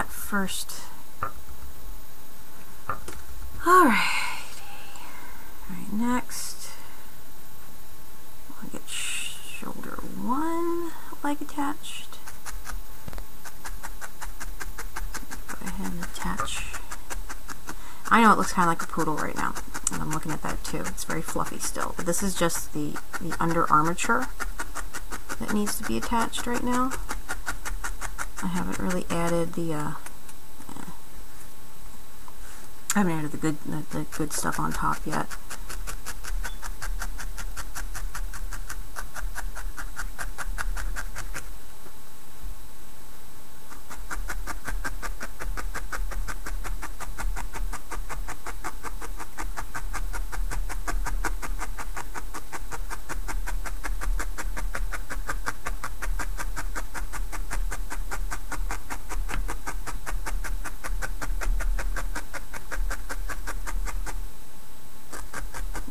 First. Alright, next I'll get shoulder 1 leg attached. Go ahead and attach. I know it looks kind of like a poodle right now, and I'm looking at that too. It's very fluffy still, but this is just the under armature that needs to be attached right now. I haven't really added the I haven't added the good stuff on top yet.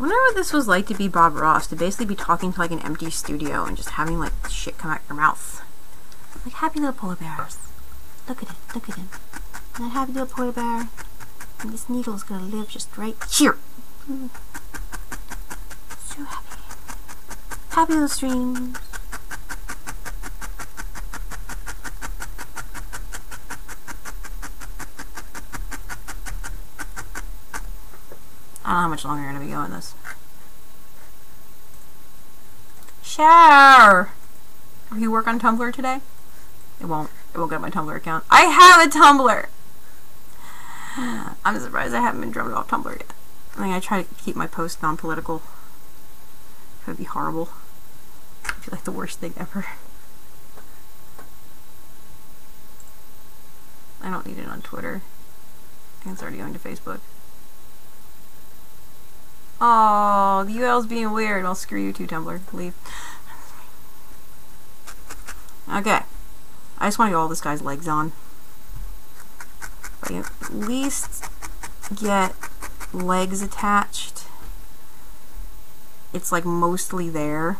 wonder what this was like to be Bob Ross, to basically be talking to like an empty studio and just having like shit come out your mouth. Like happy little polar bears. Look at it, look at him. That happy little polar bear. And this needle is gonna live just right here. So happy. Happy little streams. I don't know how much longer you're gonna be going this. Share! Will you work on Tumblr today? It won't. It won't get my Tumblr account. I have a Tumblr! I'm surprised I haven't been drummed off Tumblr yet. I mean, I try to keep my posts non-political. It would be horrible. It would be like the worst thing ever. I don't need it on Twitter. I think it's already going to Facebook. Oh, the UL's being weird. Well, screw you too, Tumblr. Leave. Okay. I just want to get all this guy's legs on. If I can at least get legs attached. It's like mostly there.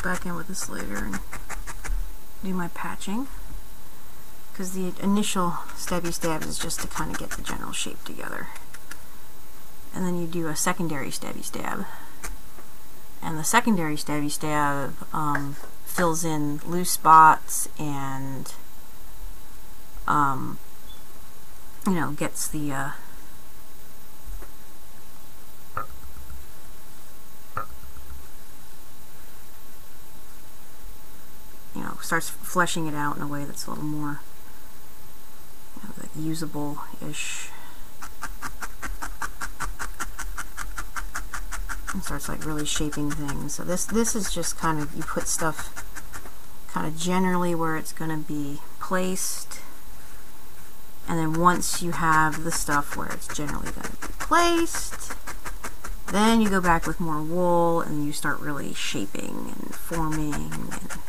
Back in with this later and do my patching, because the initial stabby stab is just to kind of get the general shape together, and then you do a secondary stabby stab, and the secondary stabby stab fills in loose spots and you know, gets the you know, starts fleshing it out in a way that's a little more, you know, like usable-ish. And starts like really shaping things. So this is just kind of, you put stuff kind of generally where it's going to be placed, and then once you have the stuff where it's generally going to be placed, then you go back with more wool and you start really shaping and forming and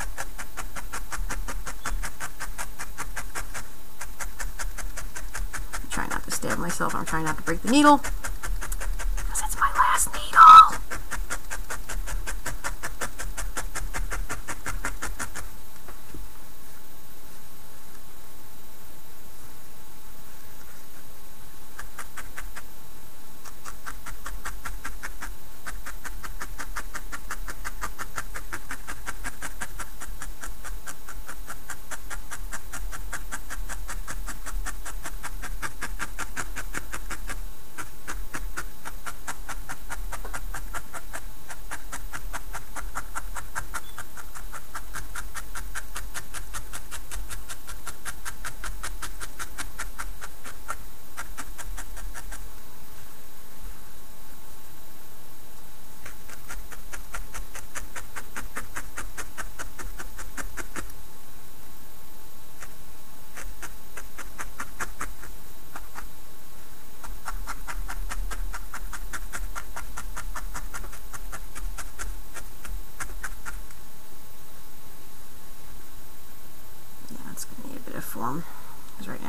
try not to stab myself. I'm trying not to break the needle, because it's my last needle.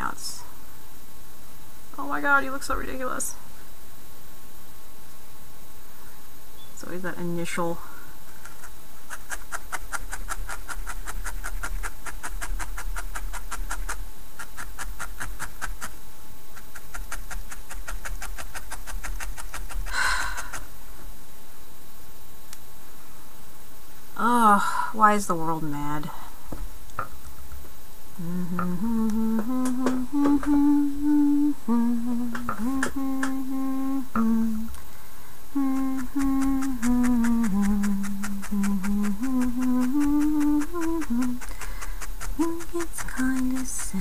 counts. Oh my god, you look so ridiculous. It's always that initial oh, why is the world mad? It's kinda sad.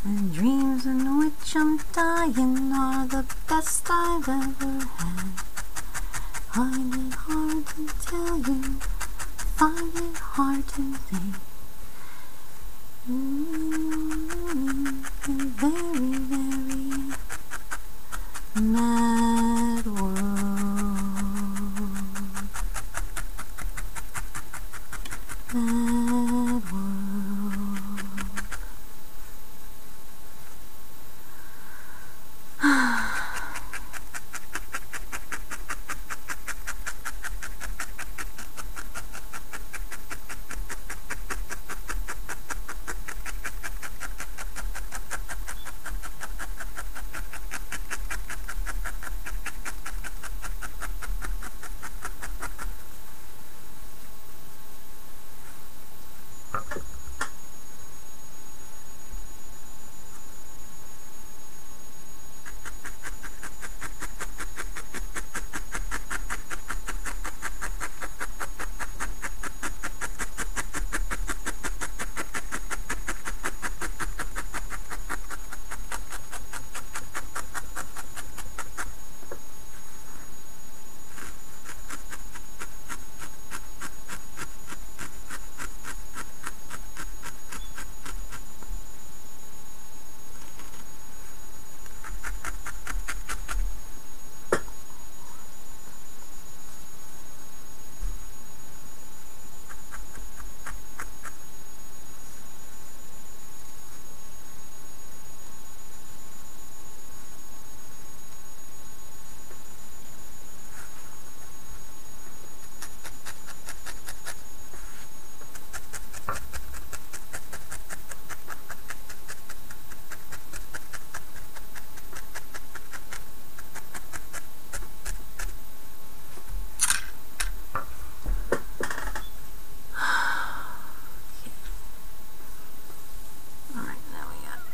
The dreams in which I'm dying are the best I've ever had. Find it hard to tell you, find it hard to think. A very, very mad world. Mad world.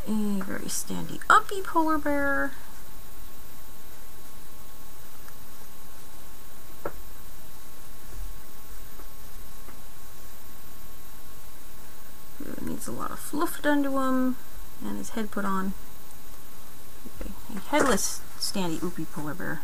A very standy uppy polar bear. Who needs a lot of fluff done to him and his head put on. Okay. A headless standy uppy polar bear.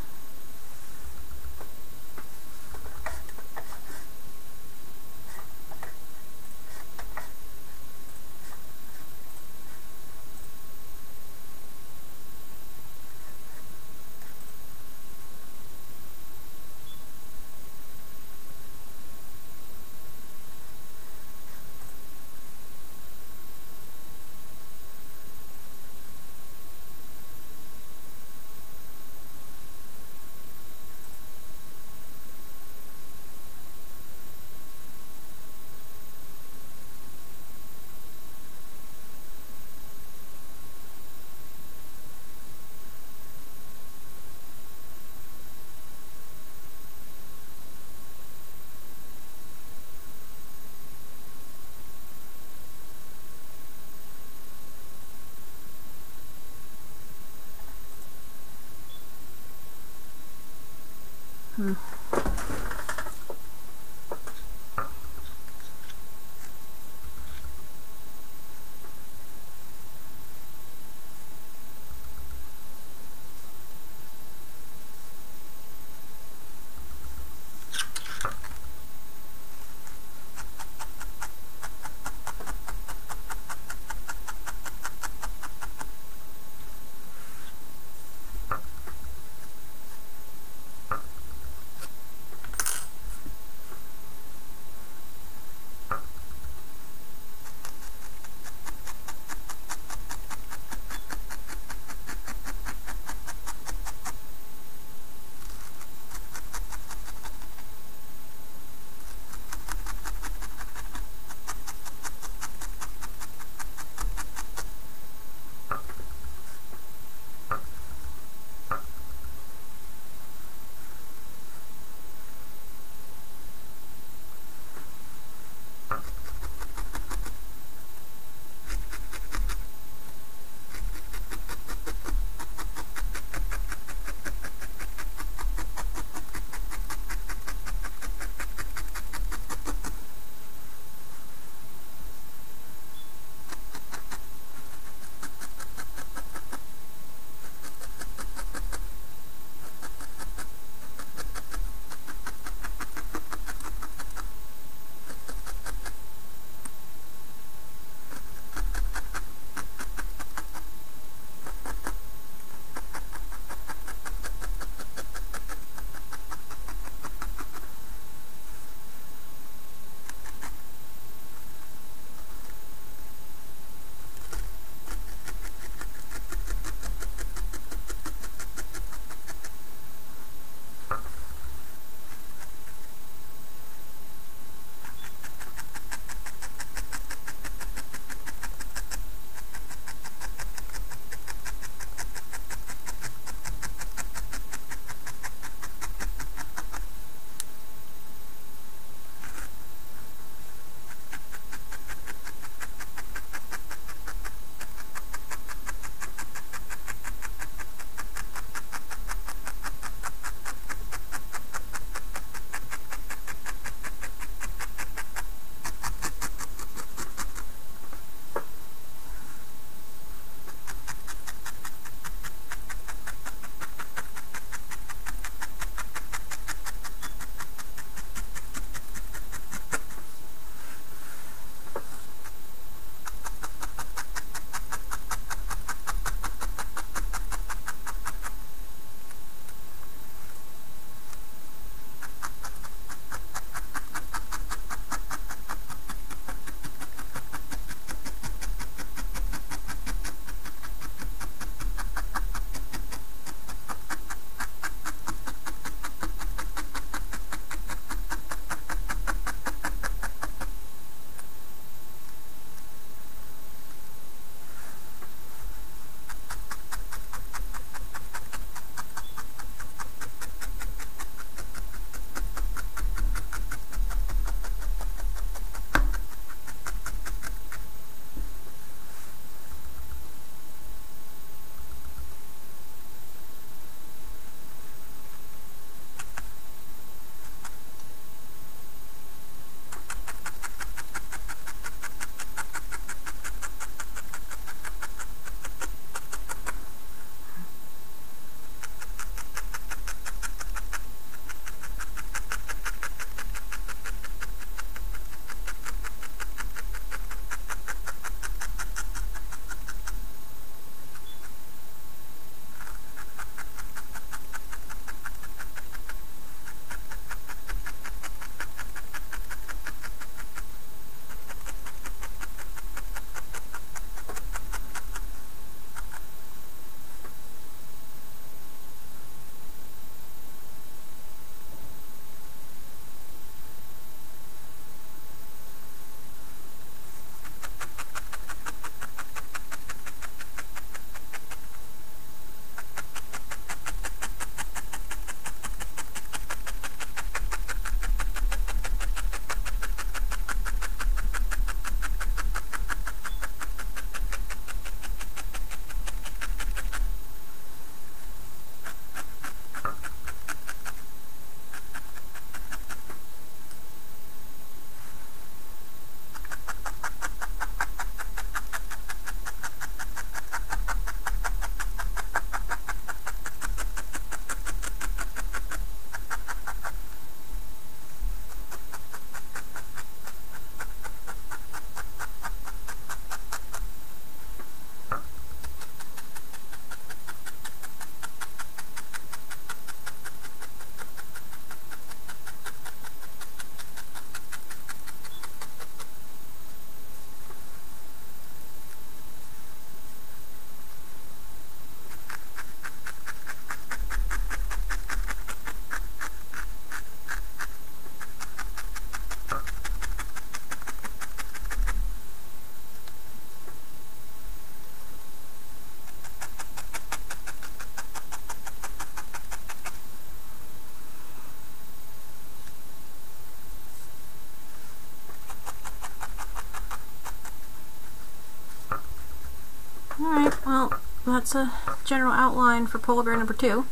Alright, well, that's a general outline for polar bear number 2.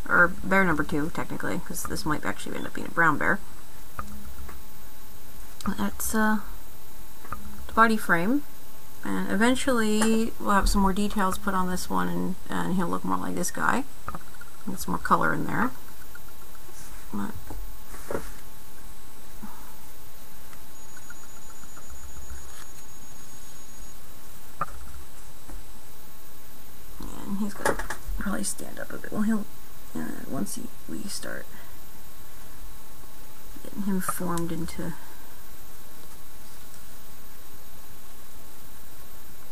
Or bear number 2, technically, because this might actually end up being a brown bear. That's the body frame. And eventually we'll have some more details put on this one, and he'll look more like this guy. Get some more color in there. But and he's gonna probably stand up a bit. Well, he'll once we start getting him formed into.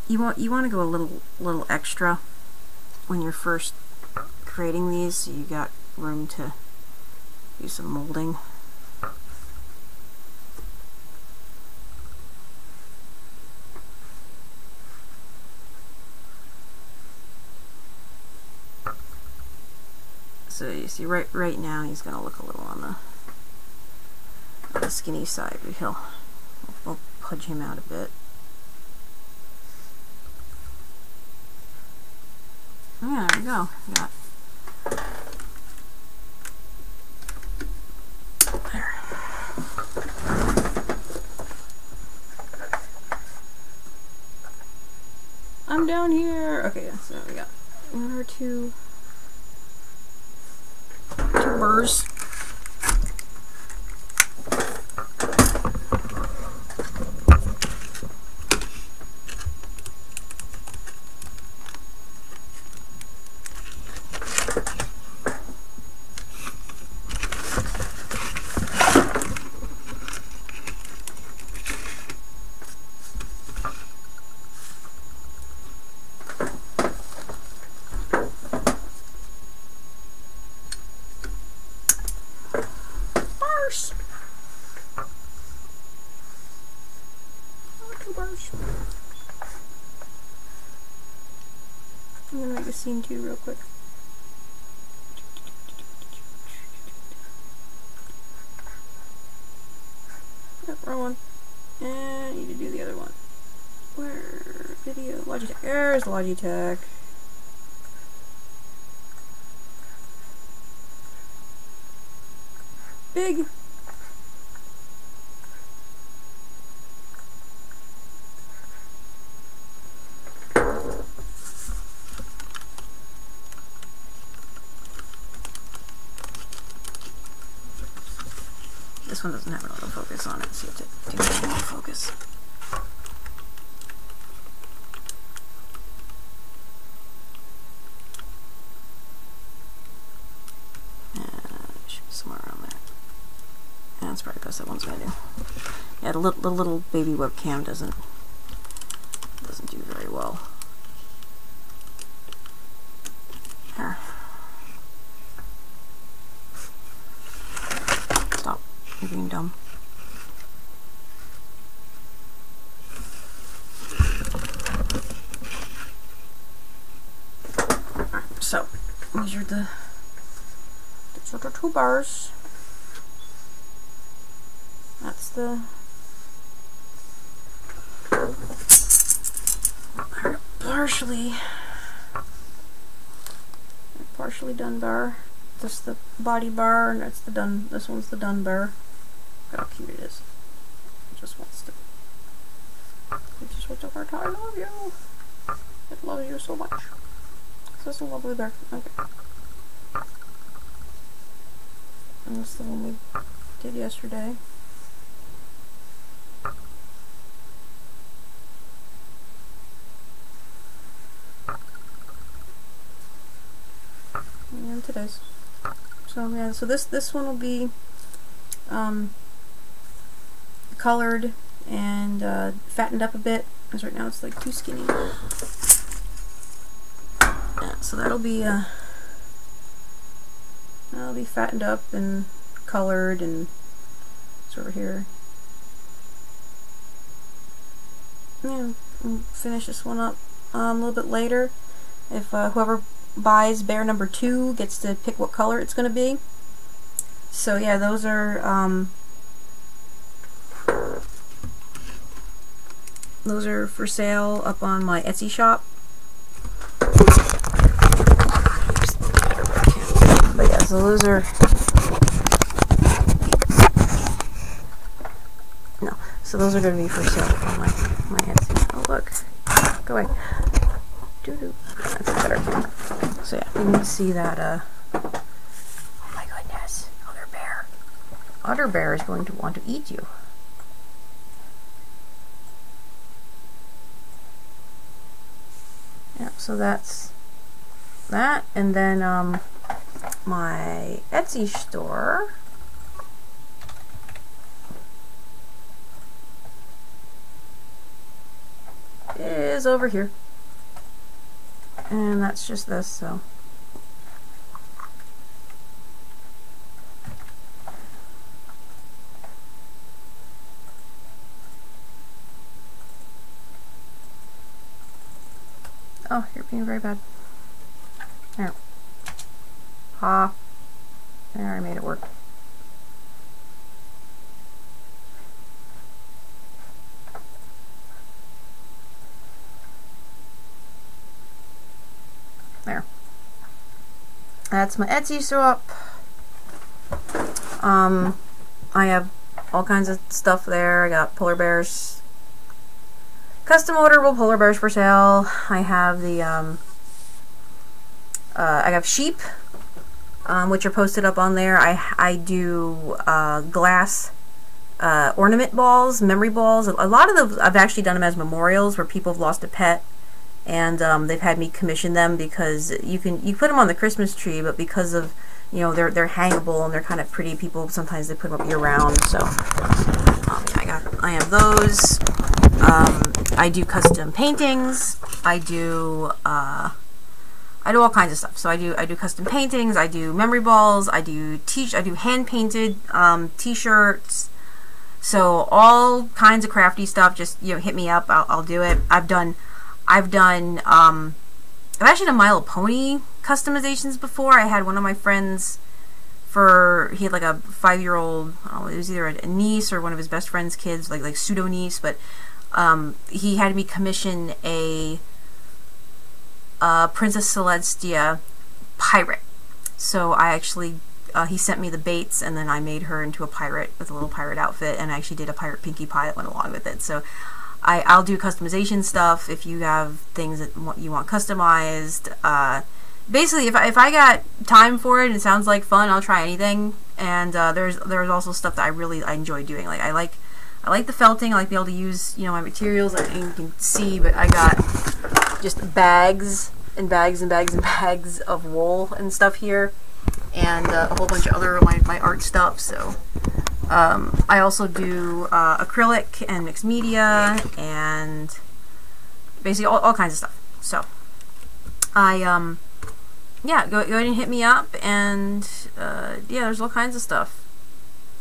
You want to go a little extra when you're first creating these, so you got room to do some molding. So you see, right now he's going to look a little on the skinny side, but we'll pudge him out a bit. Yeah, there we go. Got there. I'm down here. Okay, so we got 1 or 2 burrs. I'm gonna make a scene too real quick. Yep, wrong one. And I need to do the other one. Where? Video. Logitech. There's Logitech. Big. This one doesn't have an autofocus on it, so you have to do an autofocus. It should be somewhere around there. Yeah, that's probably the best that one's gonna do. Yeah, the little baby webcam doesn't do very well. Here. Stop. You're being dumb. Alright, so these are the 2 bars. That's the partially done bar. That's the body bar, and that's the done. This one's the done bar. Look how cute it is. It just wants to over to I love you. It loves you so much. It's just a lovely bear. Okay. And that's the one we did yesterday. And today's. So yeah, so this one will be colored and fattened up a bit, because right now it's like too skinny. Yeah, so that'll be fattened up and colored, and it's over here. Yeah, we'll finish this one up a little bit later. If whoever buys bear number 2 gets to pick what color it's going to be. So yeah, those are for sale up on my Etsy shop. But yeah, so those are... No, so those are going to be for sale on my Etsy. Oh, look. Go away. Doo-doo. That's a better camera. So yeah, you can see that, oh my goodness, Otter Bear. Otter Bear is going to want to eat you. Yeah, so that's that, and then my Etsy store is over here, and that's just this. So oh, you're being very bad. There. Ha. There, I made it work. There. That's my Etsy shop. I have all kinds of stuff there. I got polar bears, custom orderable polar bears for sale. I have the I have sheep, which are posted up on there. I do glass ornament balls, memory balls. A lot of those I've actually done them as memorials where people have lost a pet, and they've had me commission them because you put them on the Christmas tree, but because of, you know, they're hangable and they're kind of pretty, people sometimes they put them up year round. So yeah, I have those. I do custom paintings. I do all kinds of stuff. So I do custom paintings. I do memory balls. I do hand painted t-shirts. So all kinds of crafty stuff. Just, you know, hit me up. I'll do it. I've actually done My Little Pony customizations before. I had one of my friends he had like a 5-year-old, I don't know, it was either a niece or one of his best friend's kids, like pseudo niece, but he had me commission a Princess Celestia pirate. So I actually, he sent me the baits, and then I made her into a pirate with a little pirate outfit, and I actually did a pirate Pinkie Pie that went along with it. So I'll do customization stuff if you have things that you want customized. Basically, if I got time for it and it sounds like fun, I'll try anything. And there's also stuff that I enjoy doing. Like I like the felting. I like being able to use, you know, my materials. Like you can see, but I got just bags and bags and bags and bags of wool and stuff here, and a whole bunch of other my art stuff. So I also do acrylic and mixed media and basically all kinds of stuff. So yeah, go ahead and hit me up, and yeah, there's all kinds of stuff.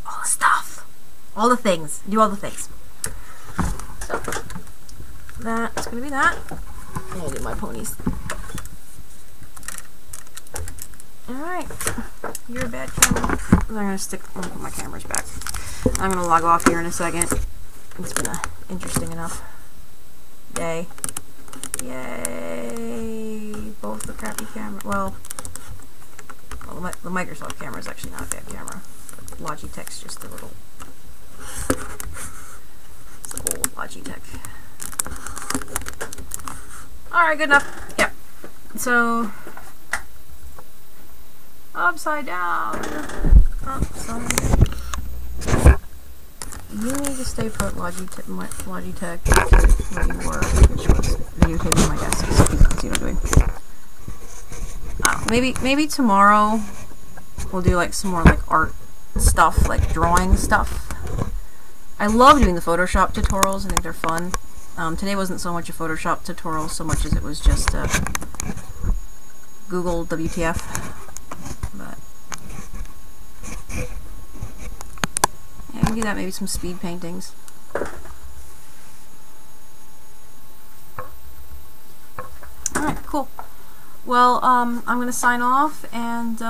All the stuff. All the things. Do all the things. So that's gonna be that. I'm gonna do my ponies. Alright. You're a bad camera. I'm gonna put my cameras back. I'm gonna log off here in a second. It's been a interesting enough day. Yay! Both the crappy camera. Well, the Microsoft camera is actually not a bad camera. Logitech's just a little. It's the old Logitech. Alright, good enough. Yep. So, upside down. Upside. You need to stay put, Logitech, to where you were, which was videotaping my desk, so you can see what I'm doing. Maybe tomorrow we'll do like some more like art stuff, like drawing stuff. I love doing the Photoshop tutorials. I think they're fun. Today wasn't so much a Photoshop tutorial so much as it was just Google WTF. But yeah, I can do that. Maybe some speed paintings. Alright, cool. Well, I'm gonna sign off, and